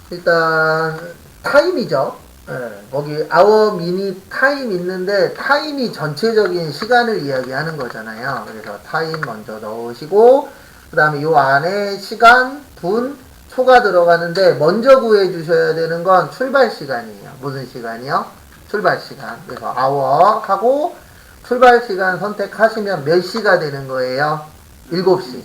일단 타임이죠. 예, 거기 아워 미니 타임 있는데 타임이 전체적인 시간을 이야기하는 거잖아요. 그래서 타임 먼저 넣으시고 그 다음에 요 안에 시간, 분, 초가 들어가는데 먼저 구해 주셔야 되는 건 출발 시간이에요. 무슨 시간이요? 출발 시간. 그래서 아워 하고 출발 시간 선택하시면 몇 시가 되는 거예요? 7시.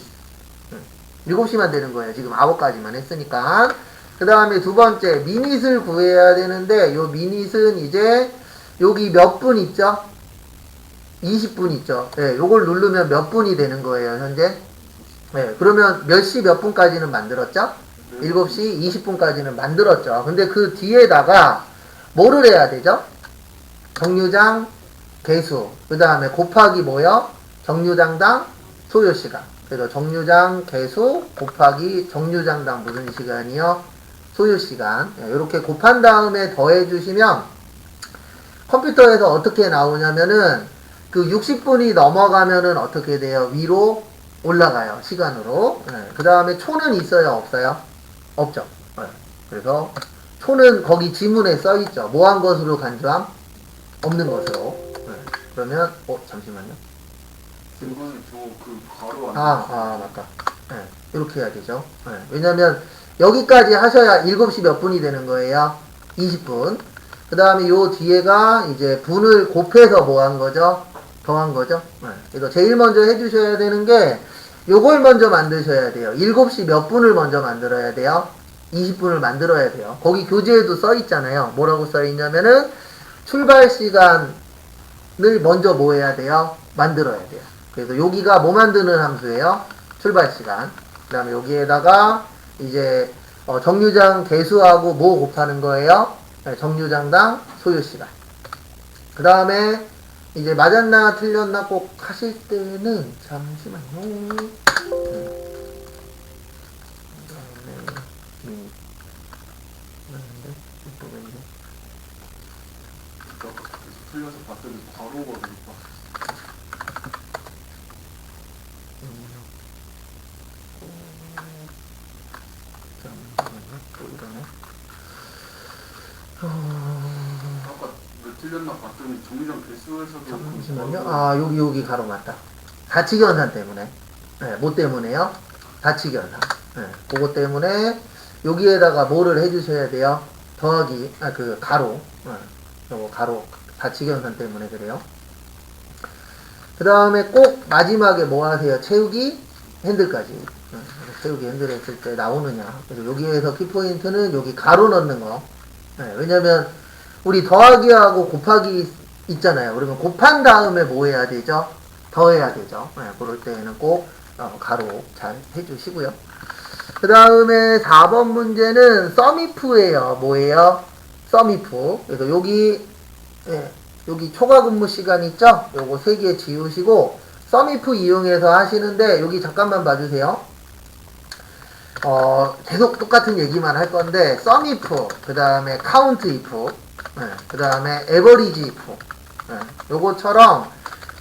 7시만 되는 거예요. 지금 아워까지만 했으니까. 그 다음에 두 번째 미닛을 구해야 되는데 요 미닛은 이제 여기 몇 분 있죠? 20분 있죠. 예, 요걸 누르면 몇 분이 되는 거예요, 현재? 예, 그러면 몇 시 몇 분까지는 만들었죠? 7시 20분까지는 만들었죠. 근데 그 뒤에다가 뭐를 해야 되죠? 정류장 개수, 그 다음에 곱하기 뭐요? 정류장당 소요시간. 그래서 정류장 개수 곱하기 정류장당 무슨 시간이요? 소요시간. 이렇게 곱한 다음에 더해주시면 컴퓨터에서 어떻게 나오냐면은 그 60분이 넘어가면은 어떻게 돼요? 위로 올라가요. 시간으로. 그 다음에 초는 있어요? 없어요? 없죠. 그래서 초는 거기 지문에 써있죠. 뭐 한 것으로 간주함? 없는 것으로. 그러면 잠시만요. 이거는 저그 가로 안 맞다. 이렇게 해야 되죠. 왜냐면 여기까지 하셔야 7시 몇 분이 되는 거예요? 20분. 그 다음에 요 뒤에가 이제 분을 곱해서 뭐 한 거죠? 더한 거죠. 그래서 제일 먼저 해주셔야 되는 게 요걸 먼저 만드셔야 돼요. 7시 몇 분을 먼저 만들어야 돼요? 20분을 만들어야 돼요. 거기 교재에도 써 있잖아요. 뭐라고 써 있냐면은 출발 시간을 먼저 뭐 해야 돼요? 만들어야 돼요. 그래서 여기가 뭐 만드는 함수예요? 출발 시간. 그 다음에 여기에다가 이제 정류장 개수하고 뭐 곱하는 거예요? 정류장당 소요시간. 그 다음에 이제 맞았나 틀렸나 꼭 하실 때는 잠시만요. 틀려서 봤더니 가로가 되니까 아까 왜 틀렸나 봤더니 정류장 개수에서도 잠시만요. 여기 가로 맞다. 다치기 현상 때문에. 뭐 때문에요? 다치기 현상. 그거 때문에 여기에다가 뭐를 해주셔야 돼요? 더하기, 그 가로. 요거 가로. 다치기 현상 때문에 그래요. 그 다음에 꼭 마지막에 뭐 하세요? 채우기 핸들까지. 채우기 핸들 했을 때 나오느냐. 그래서 여기에서 키포인트는 여기 가로 넣는 거. 왜냐면 우리 더하기하고 곱하기 있잖아요. 그러면 곱한 다음에 뭐 해야 되죠? 더해야 되죠. 그럴 때에는 꼭 가로 잘 해주시고요. 그 다음에 4번 문제는 썸이프예요. 뭐예요? 썸이프. 그래서 여기 초과 근무 시간 있죠? 요거 3개 지우시고 썸이프 이용해서 하시는데 여기 잠깐만 봐주세요. 계속 똑같은 얘기만 할 건데 썸이프, 그 다음에 카운트 이프, 그 다음에 에버리지 이프, 요거처럼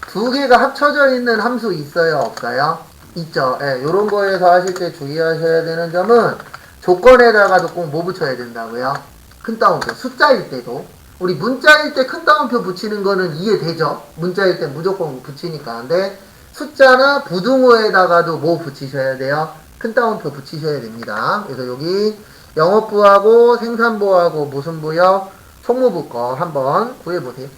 두 개가 합쳐져 있는 함수 있어요? 없어요? 있죠. 요런 거에서 하실 때 주의하셔야 되는 점은 조건에다가도 꼭 뭐 붙여야 된다고요? 큰 따옴표. 숫자일 때도. 우리 문자일 때 큰 따옴표 붙이는 거는 이해되죠? 문자일 때 무조건 붙이니까. 근데 숫자나 부등호에다가도 뭐 붙이셔야 돼요? 큰 따옴표 붙이셔야 됩니다. 그래서 여기 영업부하고 생산부하고 무슨 부요? 총무부 거 한번 구해보세요.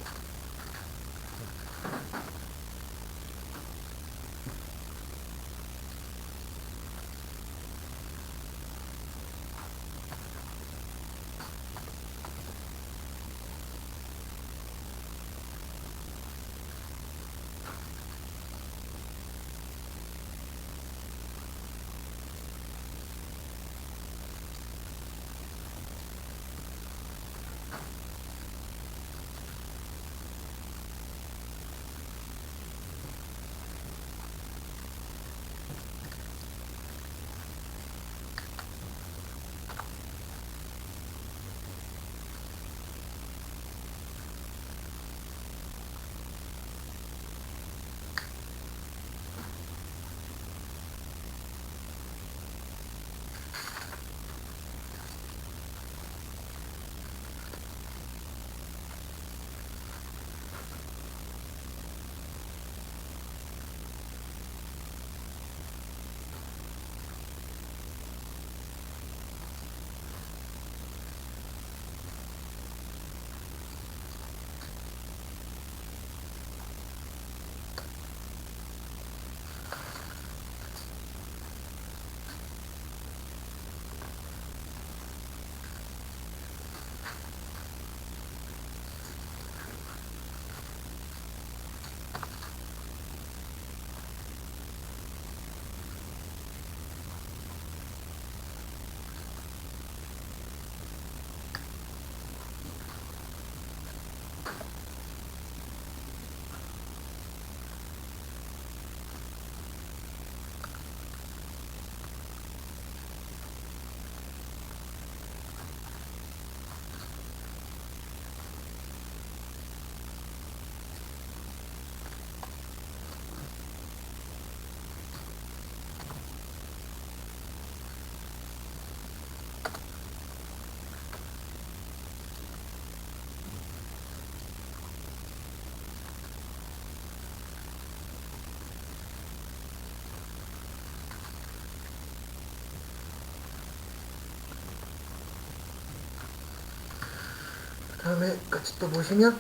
다음에 같이 또 보시면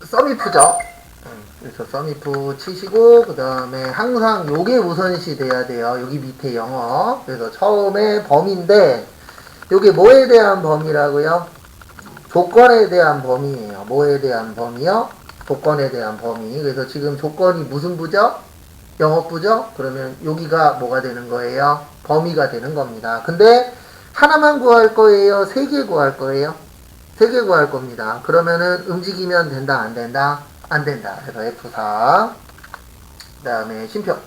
썸이프죠. 그래서 썸이프 치시고 그 다음에 항상 요게 우선시 돼야 돼요. 여기 밑에 영어. 그래서 처음에 범위인데 요게 뭐에 대한 범위라고요? 조건에 대한 범위예요. 뭐에 대한 범위요? 조건에 대한 범위. 그래서 지금 조건이 무슨 부죠? 영어부죠? 그러면 여기가 뭐가 되는 거예요? 범위가 되는 겁니다. 근데 하나만 구할 거예요? 세 개 구할 거예요? 세 개 구할 겁니다. 그러면은 움직이면 된다, 안 된다? 안 된다. 그래서 F4. 그 다음에 심표.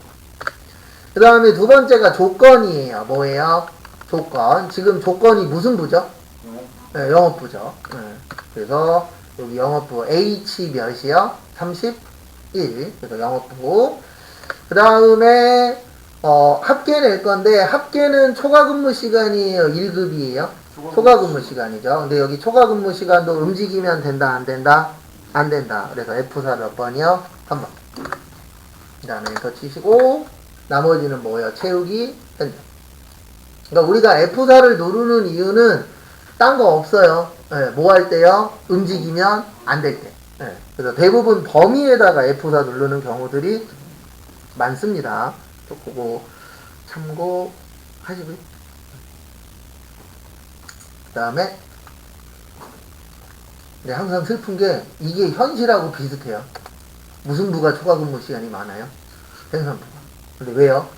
그 다음에 두 번째가 조건이에요. 뭐예요? 조건. 지금 조건이 무슨 부죠? 네, 영어부죠. 네. 그래서 여기 영어부 H 몇이요? 31. 그래서 영어부. 그 다음에 합계 낼 건데 합계는 초과 근무 시간이에요? 1급이에요? 초과 근무 시간이죠. 근데 여기 초과 근무 시간도 움직이면 된다, 안 된다? 안 된다. 그래서 F4 몇 번이요? 3번. 그 다음에 더 치시고 나머지는 뭐예요? 채우기 현재. 그러니까 우리가 F4를 누르는 이유는 딴 거 없어요. 네, 뭐 할 때요? 움직이면 안 될 때. 네, 그래서 대부분 범위에다가 F4 누르는 경우들이 많습니다. 또 그거 참고하시고요. 그 다음에 네, 항상 슬픈 게 이게 현실하고 비슷해요. 무슨 부가 초과 근무 시간이 많아요? 생산부가. 근데 왜요?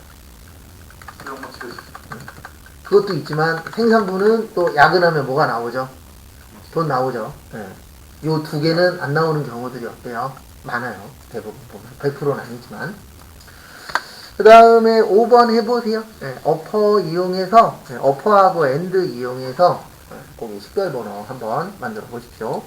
그것도 있지만 생산부는 또 야근하면 뭐가 나오죠? 돈 나오죠. 네. 요 두 개는 안 나오는 경우들이 어때요? 많아요. 대부분 보면. 100%는 아니지만. 그 다음에 5번 해보세요. 네, 어퍼 이용해서, 네, 어퍼하고 엔드 이용해서, 네, 거기 식별번호 한번 만들어 보십시오.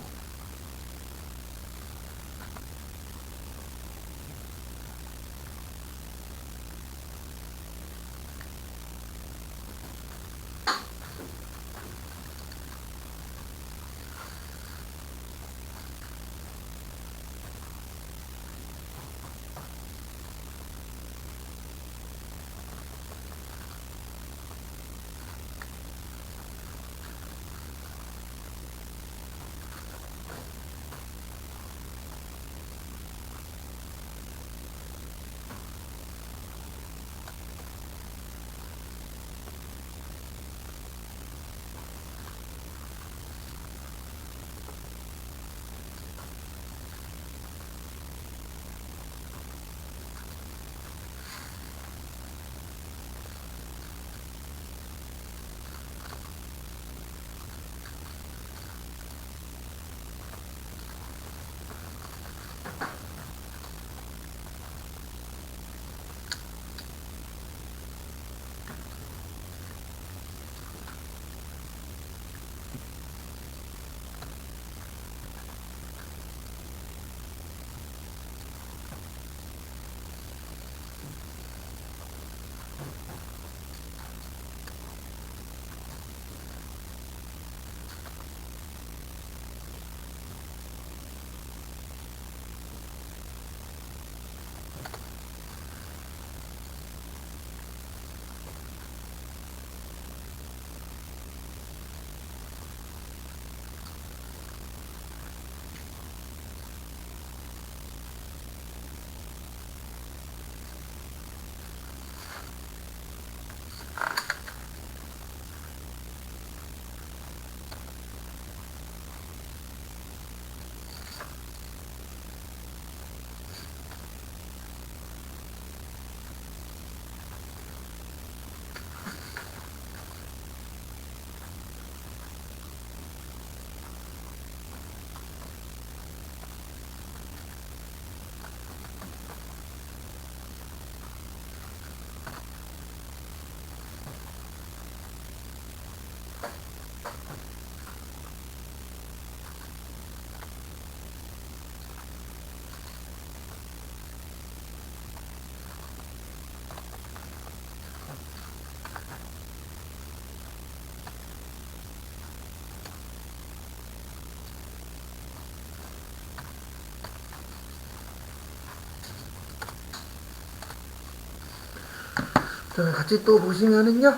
자, 같이 또 보시면은요.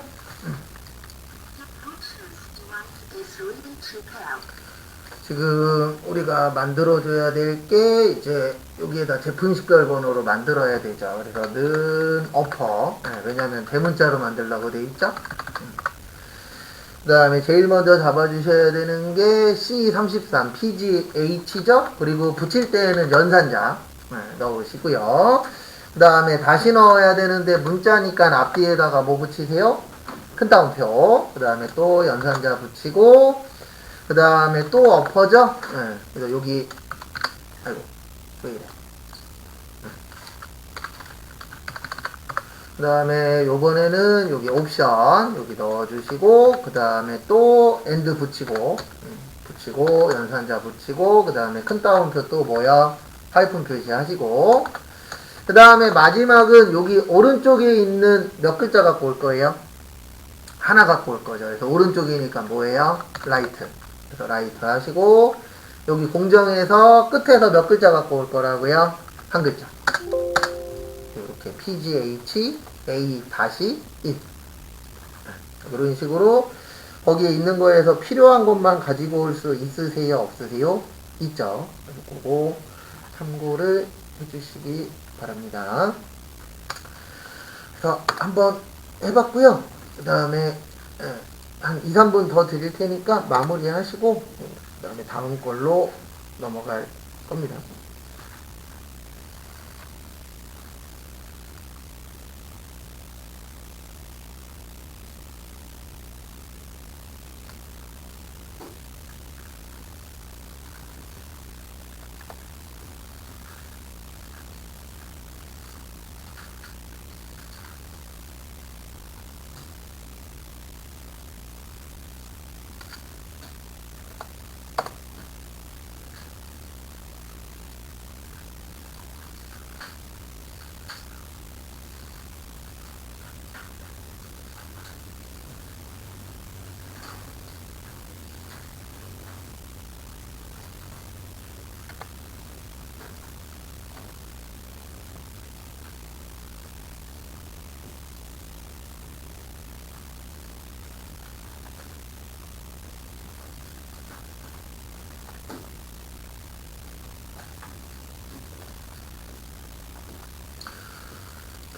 지금 우리가 만들어줘야 될 게 이제 여기에다 제품 식별 번호로 만들어야 되죠. 그래서 는 어퍼. 왜냐하면 대문자로 만들려고 돼 있죠. 그 다음에 제일 먼저 잡아주셔야 되는 게 C33 PGH죠. 그리고 붙일 때에는 연산자 넣으시고요. 그 다음에 다시 넣어야 되는데 문자니까 앞뒤에다가 뭐 붙이세요? 큰 따옴표. 그 다음에 또 연산자 붙이고, 그 다음에 또 어퍼죠? 그래서 여기, 아이고, 왜 이래. 그 다음에 요번에는 여기 옵션, 여기 넣어주시고, 그 다음에 또 엔드 붙이고, 연산자 붙이고, 그 다음에 큰 따옴표 또 뭐야? 하이픈 표시하시고, 그 다음에 마지막은 여기 오른쪽에 있는 몇 글자 갖고 올 거예요? 하나 갖고 올 거죠. 그래서 오른쪽이니까 뭐예요? 라이트. 그래서 라이트 하시고, 여기 공정에서 끝에서 몇 글자 갖고 올 거라고요? 한 글자. 이렇게 PGH A-1. 이런 식으로 거기에 있는 거에서 필요한 것만 가지고 올 수 있으세요? 없으세요? 있죠. 그거 참고를 해주시기 바랍니다. 그래서 한번 해봤고요. 그 다음에 한 2, 3분 더 드릴 테니까 마무리 하시고 그 다음에 다음 걸로 넘어갈 겁니다.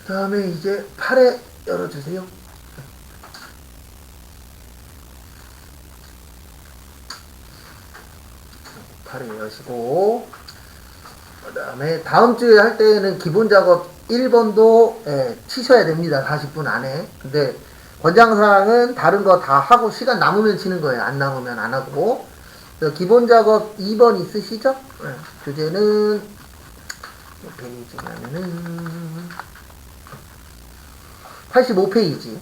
그 다음에 이제 8회 열어주세요. 팔을 여시고, 그 다음에 다음 주에 할 때에는 기본 작업 1번도 치셔야 됩니다. 40분 안에. 근데 권장사항은 다른 거 다 하고 시간 남으면 치는 거예요. 안 남으면 안 하고. 그래서 기본 작업 2번 있으시죠? 주제는 페이지냐면은 85페이지.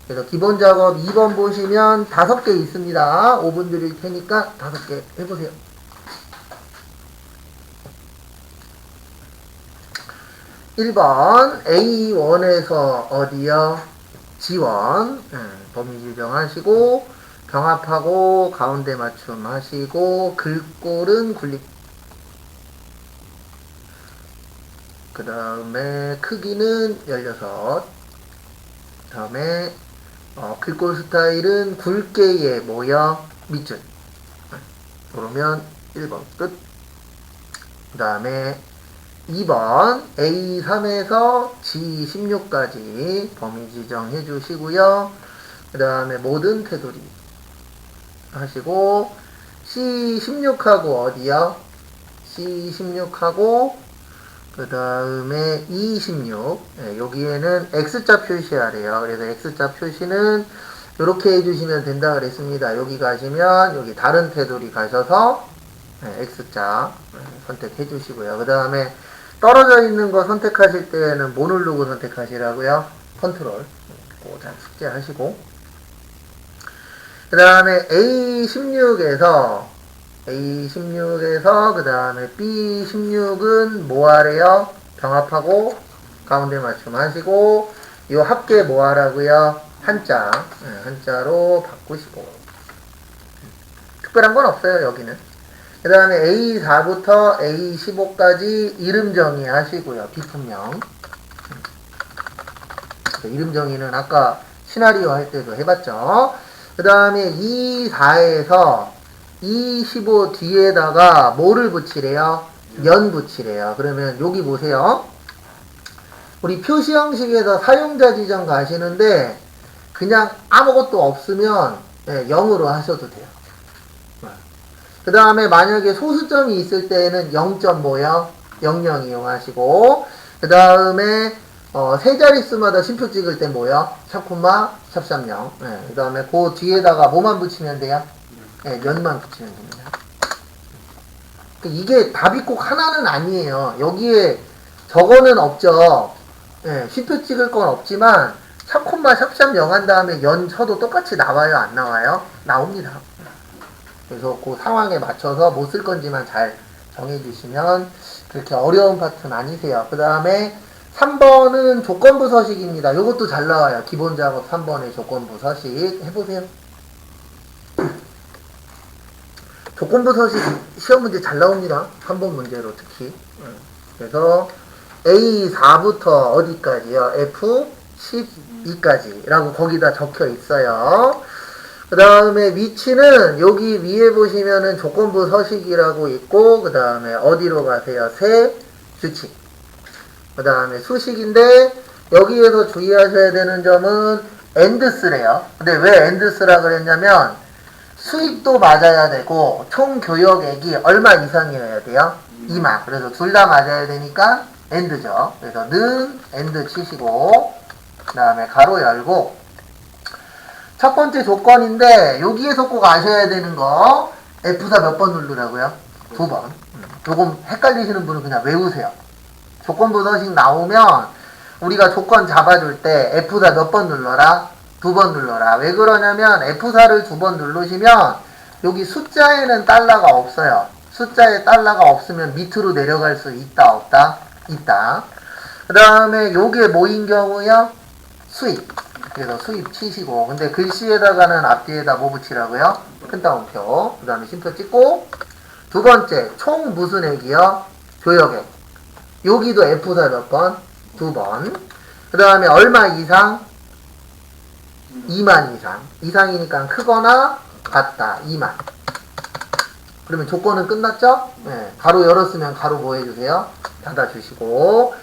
그래서 기본 작업 2번 보시면 5개 있습니다. 5분 드릴 테니까 5개 해보세요. 1번 A1에서 어디요? 지원. 범위 지정하시고 병합하고 가운데 맞춤 하시고 글꼴은 굴립. 그 다음에 크기는 16. 그 다음에 글꼴 스타일은 굵게의 모여 밑줄. 그러면 1번 끝. 그 다음에 2번 A3에서 G16까지 범위 지정해 주시고요. 그 다음에 모든 테두리 하시고 C16하고 어디요? C16하고 그 다음에 26 여기에는 X자 표시하래요. 그래서 X자 표시는 이렇게 해주시면 된다 그랬습니다. 여기 가시면 여기 다른 테두리 가셔서 X자 선택해 주시고요. 그 다음에 떨어져 있는 거 선택하실 때는 뭐 누르고 선택하시라고요? 컨트롤. 그거 잘 숙지하시고. 그 다음에 A16에서 그 다음에 B16은 뭐 하래요? 병합하고 가운데 맞춤 하시고 요 합계 뭐 하라고요? 한자. 한자로 바꾸시고. 특별한 건 없어요, 여기는. 그 다음에 A4부터 A15까지 이름 정의 하시고요. 비품명. 이름 정의는 아까 시나리오 할 때도 해봤죠. 그 다음에 2, 4에서 25 뒤에다가 뭐를 붙이래요? 연 붙이래요. 그러면 여기 보세요. 우리 표시 형식에서 사용자 지정 가시는데 그냥 아무것도 없으면 0으로 하셔도 돼요. 그 다음에 만약에 소수점이 있을 때에는 0.5요? 00 이용하시고 그 다음에 세 자릿수마다 심표 찍을 때 뭐요? 샵콤마 샵30. 그 다음에 그 뒤에다가 뭐만 붙이면 돼요? 연만 붙이면 됩니다. 이게 답이 꼭 하나는 아니에요. 여기에 저거는 없죠. 심표 찍을 건 없지만 샵콤마 샵30 한 다음에 연 쳐도 똑같이 나와요? 안 나와요? 나옵니다. 그래서 그 상황에 맞춰서 뭐 쓸 건지만 잘 정해주시면 그렇게 어려운 파트는 아니세요. 그 다음에 3번은 조건부 서식입니다. 이것도 잘 나와요. 기본 작업 3번의 조건부 서식 해보세요. 조건부 서식 시험 문제 잘 나옵니다. 3번 문제로 특히. 그래서 A4부터 어디까지요? F12까지 라고 거기다 적혀 있어요. 그 다음에 위치는 여기 위에 보시면은 조건부 서식이라고 있고 그 다음에 어디로 가세요? 세 규칙. 그 다음에 수식인데 여기에서 주의하셔야 되는 점은 엔드스래요. 근데 왜 엔드스라 그랬냐면 수익도 맞아야 되고 총 교역액이 얼마 이상이어야 돼요? 2만. 그래서 둘 다 맞아야 되니까 엔드죠. 그래서 는 엔드 치시고 그 다음에 가로 열고 첫 번째 조건인데 여기에서 꼭 아셔야 되는 거 F4 몇 번 누르라고요? 2번. 요거 헷갈리시는 분은 그냥 외우세요. 조건부 서식 나오면 우리가 조건 잡아줄 때 F4 몇 번 눌러라? 2번 눌러라. 왜 그러냐면 F4를 2번 누르시면 여기 숫자에는 달러가 없어요. 숫자에 달러가 없으면 밑으로 내려갈 수 있다 없다? 있다. 그 다음에 요게 뭐인 경우요? 수입. 그래서 수입 치시고 근데 글씨에다가는 앞뒤에다 뭐 붙이라고요? 큰 따옴표. 그 다음에 심표 찍고 두 번째 총 무슨 액이요? 교역액. 여기도 F4 몇 번? 2번. 그 다음에 얼마 이상? 2만 이상. 이상이니까 크거나 같다. 2만. 그러면 조건은 끝났죠? 가로 열었으면 가로 뭐 해주세요? 닫아주시고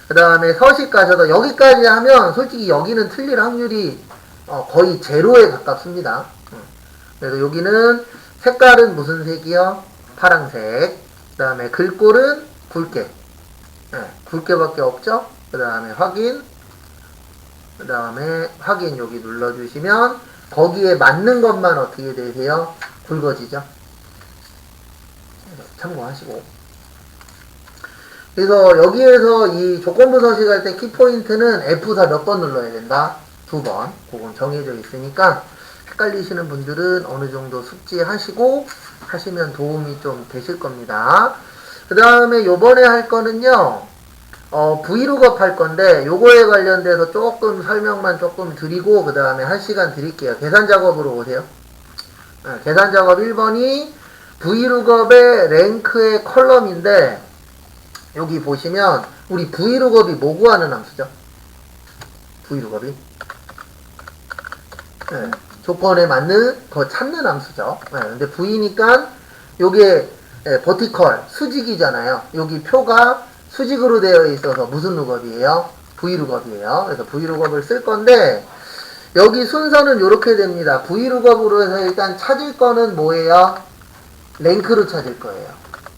그 다음에 서식 가셔서 여기까지 하면 솔직히 여기는 틀릴 확률이 거의 제로에 가깝습니다. 그래서 여기는 색깔은 무슨 색이요? 파랑색. 그 다음에 글꼴은 굵게. 굵게밖에 없죠? 그 다음에 확인. 그 다음에 확인 여기 눌러주시면 거기에 맞는 것만 어떻게 되세요? 굵어지죠? 참고하시고. 그래서 여기에서 이 조건부 서식할 때 키포인트는 F4 몇 번 눌러야 된다? 2번. 그건 정해져 있으니까 헷갈리시는 분들은 어느 정도 숙지하시고 하시면 도움이 좀 되실 겁니다. 그 다음에 요번에 할 거는요, 브이룩업 할 건데 요거에 관련돼서 조금 설명만 조금 드리고 그 다음에 한 시간 드릴게요. 계산 작업으로 오세요. 계산 작업 1번이 브이룩업의 랭크의 컬럼인데 여기 보시면 우리 브이룩업이 뭐 구하는 함수죠? 브이룩업이 조건에 맞는 거 찾는 함수죠. 근데 V니까 요게 버티컬 수직이잖아요. 여기 표가 수직으로 되어 있어서 무슨 룩업이에요? V룩업이에요. 그래서 V룩업을 쓸 건데 여기 순서는 이렇게 됩니다. V룩업으로 해서 일단 찾을 거는 뭐예요? 랭크로 찾을 거예요.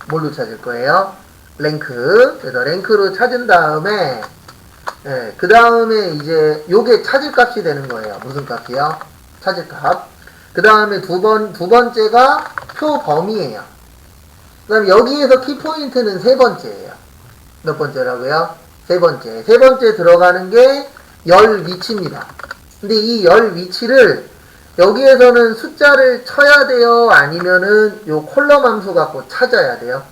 뭘로 찾을 거예요? 랭크. 그래서 랭크로 찾은 다음에 그 다음에 이제 요게 찾을 값이 되는 거예요. 무슨 값이요? 찾을 값. 그 다음에 두 번째가 표 범위예요. 그 다음에 여기에서 키포인트는 세 번째예요. 몇 번째라고요? 세 번째. 세 번째 들어가는 게 열 위치입니다. 근데 이 열 위치를 여기에서는 숫자를 쳐야 돼요? 아니면은 요 콜럼 함수 갖고 찾아야 돼요?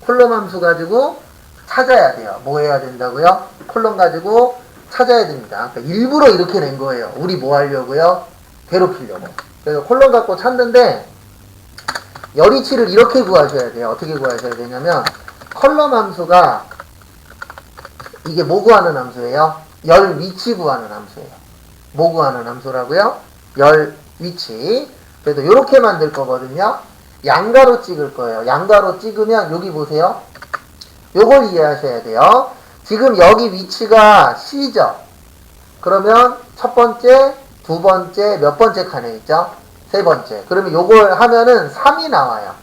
콜럼 함수 가지고 찾아야 돼요. 뭐 해야 된다고요? 콜럼 가지고 찾아야 됩니다. 그러니까 일부러 이렇게 낸 거예요. 우리 뭐 하려고요? 괴롭히려고. 그래서 콜럼 갖고 찾는데 열위치를 이렇게 구하셔야 돼요. 어떻게 구하셔야 되냐면 컬럼 함수가 이게 뭐 구하는 함수예요? 열 위치 구하는 함수예요. 뭐 구하는 함수라고요? 열 위치. 그래도 이렇게 만들 거거든요. 양가로 찍을 거예요. 양가로 찍으면 여기 보세요. 요걸 이해하셔야 돼요. 지금 여기 위치가 C죠. 그러면 첫 번째, 두 번째, 몇 번째 칸에 있죠? 세 번째. 그러면 요걸 하면은 3이 나와요.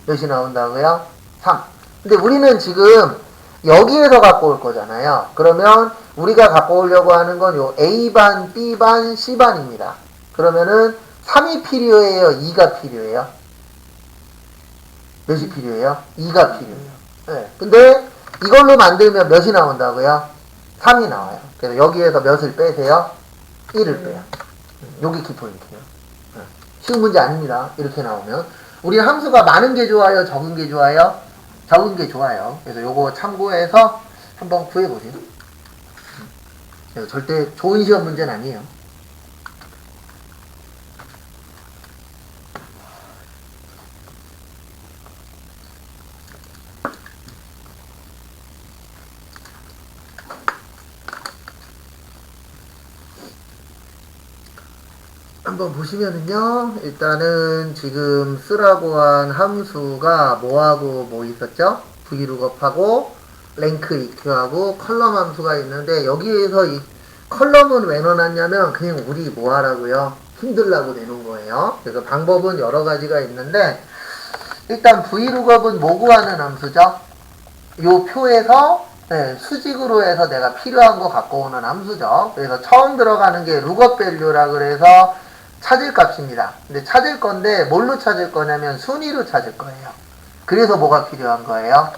몇이 나온다고요? 3. 근데 우리는 지금 여기에서 갖고 올 거잖아요. 그러면 우리가 갖고 오려고 하는 건 요 A반, B반, C반입니다. 그러면은 3이 필요해요? 2가 필요해요? 몇이 필요해요? 2가 필요해요. 네. 근데 이걸로 만들면 몇이 나온다고요? 3이 나와요. 그래서 여기에서 몇을 빼세요? 1을 빼요. 요게 키포인트예요. 네. 쉬운 문제 아닙니다. 이렇게 나오면. 우리 함수가 많은 게 좋아요? 적은 게 좋아요? 적은 게 좋아요. 그래서 요거 참고해서 한번 구해보세요. 그래서 절대 좋은 시험 문제는 아니에요. 한번 보시면은요, 일단은 지금 쓰라고 한 함수가 뭐하고 뭐 있었죠? vlookup하고 랭크 EQ하고 컬럼 함수가 있는데, 여기에서 이 컬럼은 왜 넣어놨냐면 그냥 우리 뭐 하라고요? 힘들라고 내놓은 거예요. 그래서 방법은 여러 가지가 있는데, 일단 vlookup은 뭐 구하는 함수죠? 요 표에서 수직으로 해서 내가 필요한 거 갖고 오는 함수죠. 그래서 처음 들어가는 게 lookup value라 그래서 찾을 값입니다. 근데 찾을 건데 뭘로 찾을 거냐면 순위로 찾을 거예요. 그래서 뭐가 필요한 거예요?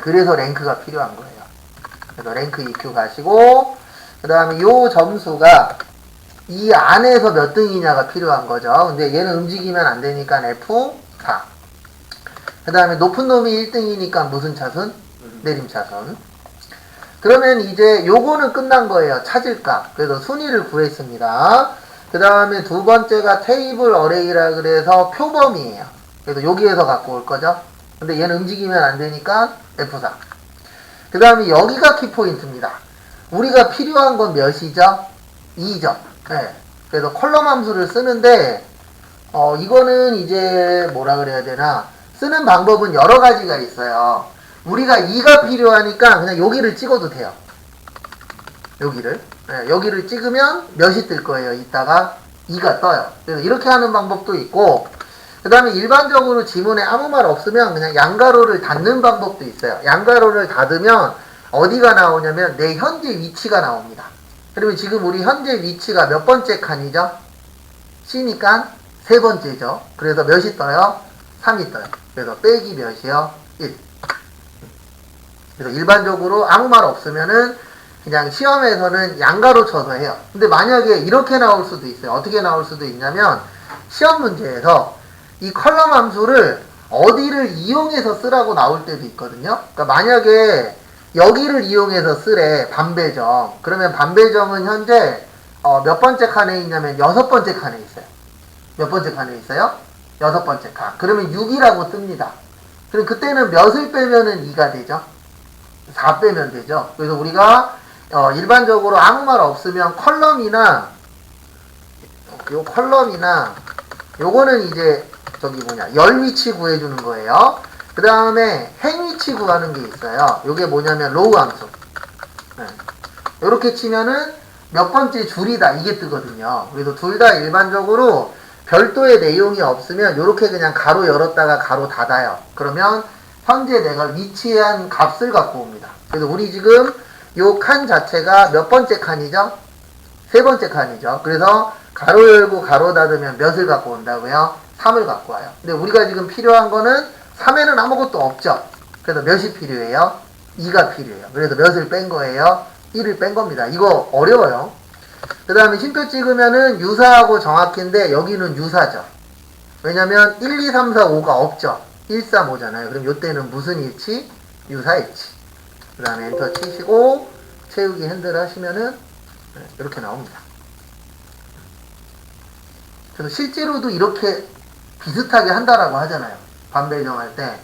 그래서 랭크가 필요한 거예요. 그래서 랭크 EQ 가시고, 그 다음에 요 점수가 이 안에서 몇 등이냐가 필요한 거죠. 근데 얘는 움직이면 안 되니까 F4. 그 다음에 높은 놈이 1등이니까 무슨 차순? 내림차순. 그러면 이제 요거는 끝난 거예요. 찾을 값. 그래서 순위를 구했습니다. 그 다음에 두 번째가 테이블 어레이라 그래서 표범이에요. 그래서 여기에서 갖고 올 거죠. 근데 얘는 움직이면 안 되니까 F4. 그 다음에 여기가 키포인트입니다. 우리가 필요한 건 몇이죠? 2죠. 네. 그래서 컬럼 함수를 쓰는데, 이거는 이제 뭐라 그래야 되나? 쓰는 방법은 여러 가지가 있어요. 우리가 2가 필요하니까 그냥 여기를 찍어도 돼요. 여기를. 네, 여기를 찍으면 몇이 뜰 거예요. 이따가 2가 떠요. 그래서 이렇게 하는 방법도 있고, 그 다음에 일반적으로 지문에 아무 말 없으면 그냥 양가로를 닫는 방법도 있어요. 양가로를 닫으면 어디가 나오냐면 내 현재 위치가 나옵니다. 그러면 지금 우리 현재 위치가 몇 번째 칸이죠? C니까 세 번째죠. 그래서 몇이 떠요? 3이 떠요. 그래서 빼기 몇이요? 1. 그래서 일반적으로 아무 말 없으면은 그냥 시험에서는 양가로 쳐서 해요. 근데 만약에 이렇게 나올 수도 있어요. 어떻게 나올 수도 있냐면 시험 문제에서 이 컬럼 함수를 어디를 이용해서 쓰라고 나올 때도 있거든요. 그러니까 만약에 여기를 이용해서 쓰래, 반배정. 그러면 반배정은 현재 몇 번째 칸에 있냐면 6번째 칸에 있어요. 몇 번째 칸에 있어요? 6번째 칸. 그러면 6이라고 뜹니다. 그럼 그때는 몇을 빼면은 2가 되죠? 4 빼면 되죠. 그래서 우리가 일반적으로 아무 말 없으면 컬럼이나 요거는 이제 열 위치 구해주는 거예요. 그 다음에 행 위치 구하는 게 있어요. 요게 뭐냐면 로우 함수. 요렇게 치면은 몇 번째 줄이다 이게 뜨거든요. 그래서 둘 다 일반적으로 별도의 내용이 없으면 요렇게 그냥 가로 열었다가 가로 닫아요. 그러면 현재 내가 위치한 값을 갖고 옵니다. 그래서 우리 지금 요 칸 자체가 몇 번째 칸이죠? 세 번째 칸이죠. 그래서 가로 열고 가로 닫으면 몇을 갖고 온다고요? 3을 갖고 와요. 근데 우리가 지금 필요한 거는 3에는 아무것도 없죠. 그래서 몇이 필요해요? 2가 필요해요. 그래서 몇을 뺀 거예요? 1을 뺀 겁니다. 이거 어려워요. 그 다음에 쉼표 찍으면은 유사하고 정확히인데 여기는 유사죠. 왜냐면 1, 2, 3, 4, 5가 없죠. 1, 3, 5잖아요. 그럼 요때는 무슨 일치? 유사 일치. 그 다음에 엔터 치시고 채우기 핸들 하시면은 이렇게 나옵니다. 그래서 실제로도 이렇게 비슷하게 한다라고 하잖아요. 반배정할 때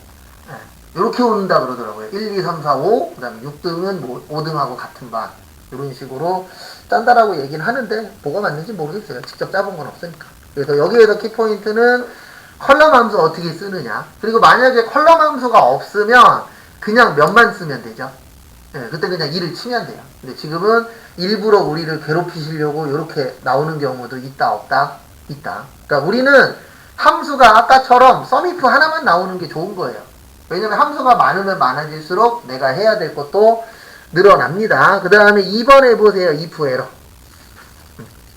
이렇게 온다 그러더라고요. 1, 2, 3, 4, 5 그 다음에 6등은 뭐 5등하고 같은 반 이런 식으로 짠다라고 얘기는 하는데 뭐가 맞는지 모르겠어요. 직접 짜본 건 없으니까. 그래서 여기에서 키포인트는 컬럼 함수 어떻게 쓰느냐. 그리고 만약에 컬럼 함수가 없으면 그냥 몇만 쓰면 되죠. 예, 그때 그냥 2를 치면 돼요. 근데 지금은 일부러 우리를 괴롭히시려고 이렇게 나오는 경우도 있다, 없다? 있다. 그러니까 우리는 함수가 아까처럼 썸이프 하나만 나오는 게 좋은 거예요. 왜냐면 함수가 많으면 많아질수록 내가 해야 될 것도 늘어납니다. 그 다음에 2번 해보세요. if 에러.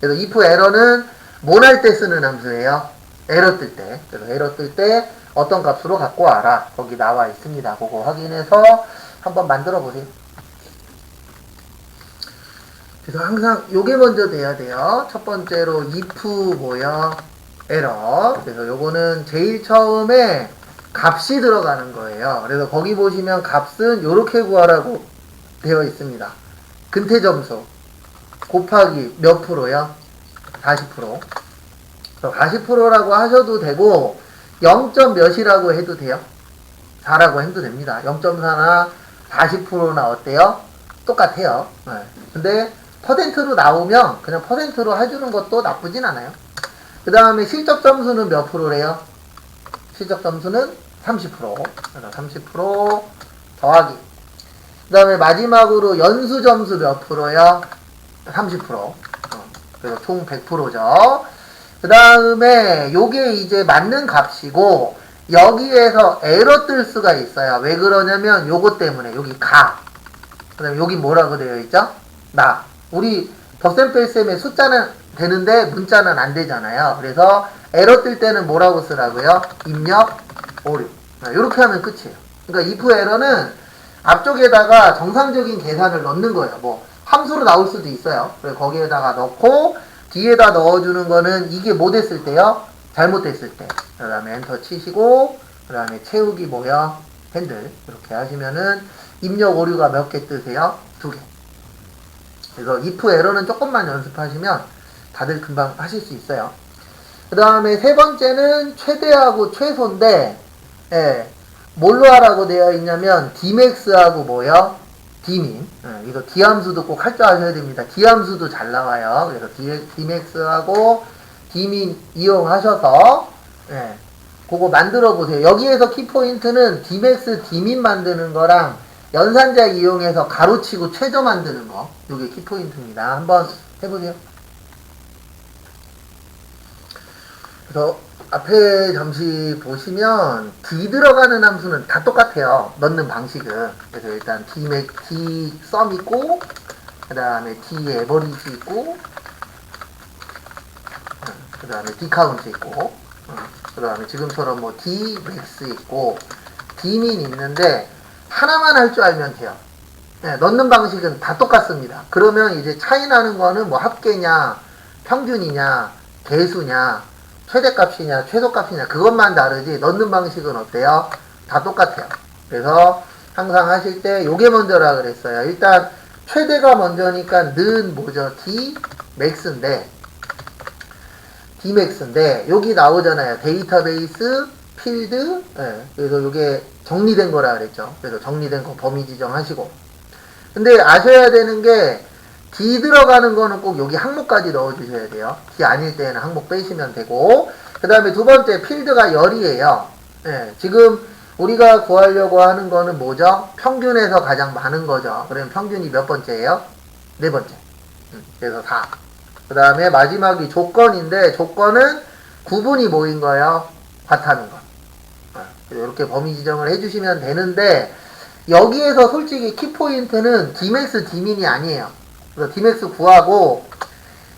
그래서 if 에러는 뭘 할 때 쓰는 함수예요? 에러 뜰 때. 그래서 에러 뜰 때 어떤 값으로 갖고 와라. 거기 나와 있습니다. 그거 확인해서 한번 만들어 보세요. 그래서 항상 요게 먼저 돼야 돼요. 첫 번째로 if 뭐야? 에러. 그래서 요거는 제일 처음에 값이 들어가는 거예요. 그래서 거기 보시면 값은 요렇게 구하라고 되어 있습니다. 근태 점수 곱하기 몇 프로요? 40%. 40%라고 하셔도 되고 0. 몇이라고 해도 돼요. 4라고 해도 됩니다. 0.4나 40%나 어때요? 똑같아요. 네. 근데 퍼센트로 나오면 그냥 퍼센트로 해주는 것도 나쁘진 않아요. 그 다음에 실적 점수는 몇 프로래요? 실적 점수는 30%. 그래서 30% 더하기. 그 다음에 마지막으로 연수 점수 몇 프로요? 30%. 그래서 총 100%죠. 그 다음에 요게 이제 맞는 값이고 여기에서 에러 뜰 수가 있어요. 왜 그러냐면 요거 때문에 여기 가. 그 다음에 여기 뭐라고 되어 있죠? 나. 우리 덧셈 뺄셈에 숫자는 되는데 문자는 안 되잖아요. 그래서 에러 뜰 때는 뭐라고 쓰라고요? 입력 오류. 이렇게 하면 끝이에요. 그러니까 if 에러는 앞쪽에다가 정상적인 계산을 넣는 거예요. 뭐 함수로 나올 수도 있어요. 그래서 거기에다가 넣고 뒤에다 넣어주는 거는 이게 뭐 됐을 때요? 잘못됐을 때. 그 다음에 엔터 치시고 그 다음에 채우기 뭐야? 핸들. 이렇게 하시면은 입력 오류가 몇 개 뜨세요? 2개. 그래서 if 에러는 조금만 연습하시면 다들 금방 하실 수 있어요. 그 다음에 세 번째는 최대하고 최소인데, 예, 뭘로 하라고 되어 있냐면, dmax하고 뭐요? dmin. 예, 이거 d함수도 꼭 할 줄 아셔야 됩니다. d함수도 잘 나와요. 그래서 dmax하고 dmin 이용하셔서, 예, 그거 만들어 보세요. 여기에서 키포인트는 dmax, dmin 만드는 거랑 연산자 이용해서 가로치고 최저 만드는 거. 이게 키포인트입니다. 한번 해보세요. 그래서 앞에 잠시 보시면 d 들어가는 함수는 다 똑같아요. 넣는 방식은. 그래서 일단 d sum 있고 그 다음에 d average 있고 그 다음에 d count 있고 그 다음에 지금처럼 뭐 d max 있고 d min 있는데 하나만 할 줄 알면 돼요. 네, 넣는 방식은 다 똑같습니다. 그러면 이제 차이 나는 거는 뭐 합계냐 평균이냐 개수냐 최대값이냐 최소값이냐 그것만 다르지 넣는 방식은 어때요? 다 똑같아요. 그래서 항상 하실 때 요게 먼저라 그랬어요. 일단 최대가 먼저니까 는 뭐죠? d max인데 여기 나오잖아요. 데이터베이스 필드. 네, 그래서 요게 정리된 거라 그랬죠. 그래서 정리된 거 범위 지정하시고. 근데 아셔야 되는 게 D 들어가는 거는 꼭 여기 항목까지 넣어주셔야 돼요. D 아닐 때는 항목 빼시면 되고. 그 다음에 두 번째 필드가 열이에요. 네, 지금 우리가 구하려고 하는 거는 뭐죠? 평균에서 가장 많은 거죠. 그러면 평균이 몇 번째예요? 네 번째. 그래서 4. 그 다음에 마지막이 조건인데 조건은 구분이 뭐인 거예요? 같다는 거. 이렇게 범위 지정을 해주시면 되는데 여기에서 솔직히 키포인트는 dmax, dmin이 아니에요. 그래서 dmax 구하고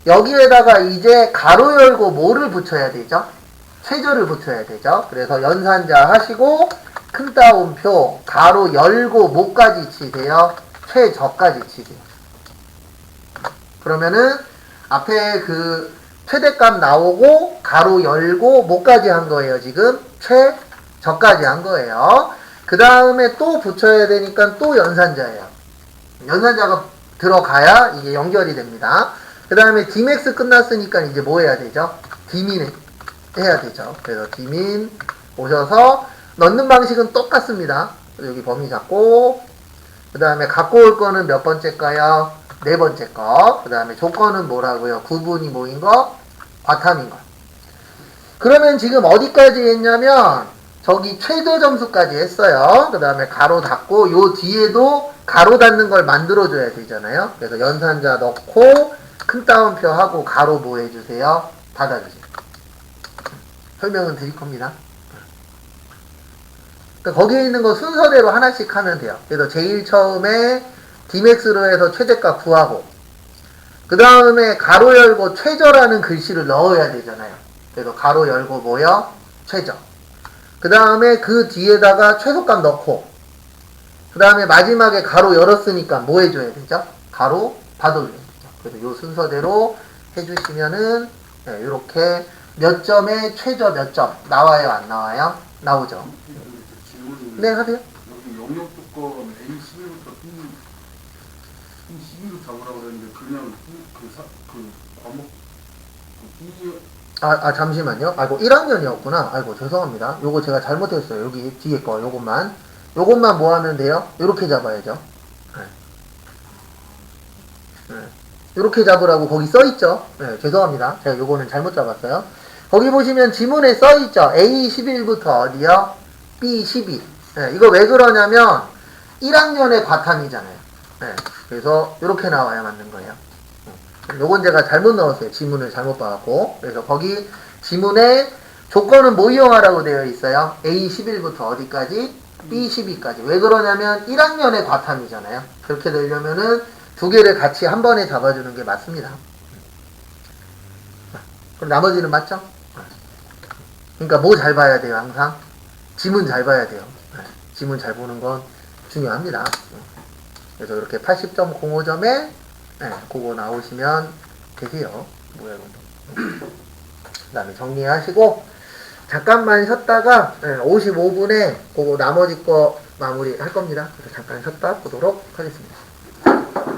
여기에다가 이제 가로 열고 뭐를 붙여야 되죠? 최저를 붙여야 되죠. 그래서 연산자 하시고 큰 따옴표 가로 열고 뭐까지 치세요? 최저까지 치세요. 그러면은 앞에 그 최대값 나오고 가로 열고 뭐까지 한 거예요? 지금 최저까지 한 거예요. 그 다음에 또 붙여야 되니까 또 연산자예요. 연산자가 들어가야 이게 연결이 됩니다. 그 다음에 dmax 끝났으니까 이제 뭐 해야 되죠? dmin 해야 되죠. 그래서 dmin 오셔서 넣는 방식은 똑같습니다. 여기 범위 잡고 그 다음에 갖고 올 거는 몇 번째일까요? 네 번째 거. 그 다음에 조건은 뭐라고요? 구분이 뭐인 거? 과탐인 거. 그러면 지금 어디까지 했냐면 저기 최저 점수까지 했어요. 그 다음에 가로 닫고 요 뒤에도 가로 닫는 걸 만들어줘야 되잖아요. 그래서 연산자 넣고 큰 따옴표 하고 가로 뭐 해주세요? 닫아주세요. 설명은 드릴 겁니다. 그러니까 거기에 있는 거 순서대로 하나씩 하면 돼요. 그래서 제일 처음에 Dmax로 해서 최저값 구하고 그 다음에 가로 열고 최저라는 글씨를 넣어야 되잖아요. 그래서 가로 열고 뭐요? 최저. 그 다음에 그 뒤에다가 최소값 넣고 그 다음에 마지막에 가로 열었으니까 뭐 해줘야 되죠? 가로 닫아줘야 되죠. 그래서 요 순서대로 해주시면은 이렇게 몇 점에 최저 몇 점 나와요? 안 나와요? 나오죠. 질문이 네, 하세요. 여기 영역 조건 A11부터 B12로 잡으라고 그랬는데 그냥 그 과목 B 잠시만요. 아이고, 1학년이었구나. 아이고, 죄송합니다. 요거 제가 잘못했어요. 여기 뒤에 거, 요것만. 요것만 뭐 하면 돼요? 요렇게 잡아야죠. 요렇게 잡으라고 거기 써있죠. 네, 죄송합니다. 제가 요거는 잘못 잡았어요. 거기 보시면 지문에 써있죠. A11부터 어디요? B12. 네, 이거 왜 그러냐면 1학년의 과탐이잖아요. 네, 그래서 요렇게 나와야 맞는 거예요. 요건 제가 잘못 넣었어요. 지문을 잘못 봐갖고. 그래서 거기 지문에 조건은 뭐 이용하라고 되어 있어요? A11부터 어디까지? B12까지. 왜 그러냐면 1학년의 과탐이잖아요. 그렇게 되려면은 두 개를 같이 한 번에 잡아주는 게 맞습니다. 그럼 나머지는 맞죠? 그러니까 뭐 잘 봐야 돼요, 항상? 지문 잘 봐야 돼요. 지문 잘 보는 건 중요합니다. 그래서 이렇게 80.05점에 그거 나오시면 되세요. 뭐야, 이거. 그 다음에 정리하시고, 잠깐만 쉬었다가 55분에 그거 나머지 거 마무리 할 겁니다. 그래서 잠깐 쉬었다 보도록 하겠습니다.